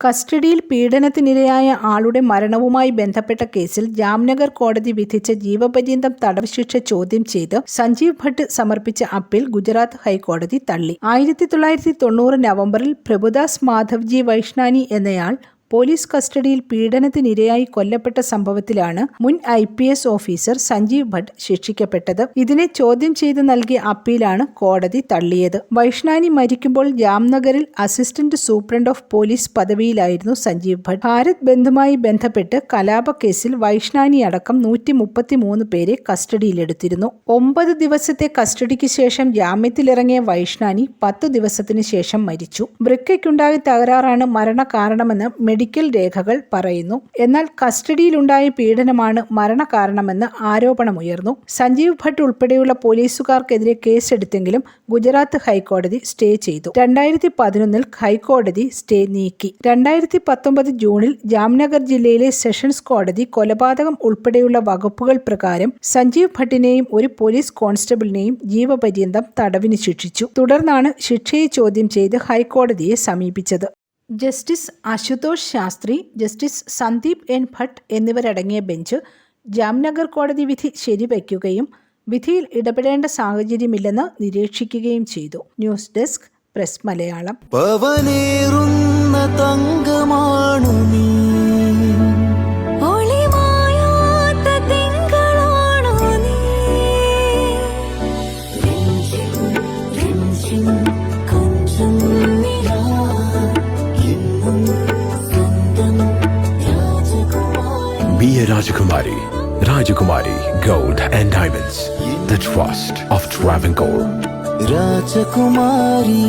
കസ്റ്റഡിയിൽ പീഡനത്തിനിരയായ ആളുടെ മരണവുമായി ബന്ധപ്പെട്ട കേസിൽ ജാംനഗർ കോടതി വിധിച്ച ജീവപര്യന്തം തടവ് ശിക്ഷ ചോദ്യം ചെയ്ത് സഞ്ജീവ് ഭട്ട് സമർപ്പിച്ച അപ്പീൽ ഗുജറാത്ത് ഹൈക്കോടതി തള്ളി. 1990 നവംബറിൽ പ്രഭുദാസ് മാധവ്ജി വൈഷ്ണാനി എന്നയാൾ പോലീസ് കസ്റ്റഡിയിൽ പീഡനത്തിനിരയായി കൊല്ലപ്പെട്ട സംഭവത്തിലാണ് മുൻ IPS ഓഫീസർ സഞ്ജീവ് ഭട്ട് ശിക്ഷിക്കപ്പെട്ടത്. ഇതിനെ ചോദ്യം ചെയ്ത് നൽകിയ അപ്പീലാണ് കോടതി തള്ളിയത്. വൈഷ്ണാനി മരിക്കുമ്പോൾ ജാംനഗറിൽ അസിസ്റ്റന്റ് സൂപ്രണ്ട് ഓഫ് പോലീസ് പദവിയിലായിരുന്നു സഞ്ജീവ് ഭട്ട്. ഭാരത് ബന്ധുമായി ബന്ധപ്പെട്ട് കലാപക്കേസിൽ വൈഷ്ണാനി അടക്കം 133 പേരെ കസ്റ്റഡിയിലെടുത്തിരുന്നു. 9 ദിവസത്തെ കസ്റ്റഡിക്ക് ശേഷം ജാമ്യത്തിലിറങ്ങിയ വൈഷ്ണാനി 10 ദിവസത്തിന് ശേഷം മരിച്ചു. വൃക്കയ്ക്കുണ്ടായ തകരാറാണ് മരണകാരണമെന്ന് മെഡിക്കൽ രേഖകൾ പറയുന്നു. എന്നാൽ കസ്റ്റഡിയിലുണ്ടായ പീഡനമാണ് മരണകാരണമെന്ന് ആരോപണമുയർന്നു. സഞ്ജീവ് ഭട്ട് ഉൾപ്പെടെയുള്ള പോലീസുകാർക്കെതിരെ കേസെടുത്തെങ്കിലും ഗുജറാത്ത് ഹൈക്കോടതി സ്റ്റേ ചെയ്തു. 2011 ഹൈക്കോടതി സ്റ്റേ നീക്കി. 2019 ജൂണിൽ ജാംനഗർ ജില്ലയിലെ സെഷൻസ് കോടതി കൊലപാതകം ഉൾപ്പെടെയുള്ള വകുപ്പുകൾ പ്രകാരം സഞ്ജീവ് ഭട്ടിനെയും ഒരു പോലീസ് കോൺസ്റ്റബിളിനെയും ജീവപര്യന്തം തടവിന് ശിക്ഷിച്ചു. തുടർന്നാണ് ശിക്ഷയെ ചോദ്യം ചെയ്ത് ഹൈക്കോടതിയെ സമീപിച്ചത്. Justice Ashutosh Shastri, justice Sandeep N Bhatt എന്നിവരടങ്ങിയ ബെഞ്ച് ജാംനഗർ കോടതി വിധി ശരിവയ്ക്കുകയും വിധിയിൽ ഇടപെടേണ്ട സാഹചര്യമില്ലെന്ന് നിരീക്ഷിക്കുകയും ചെയ്തു. News desk press Malayalam. Be a Rajakumari. Rajakumari Gold and Diamonds. The trust of Travancore. Rajakumari.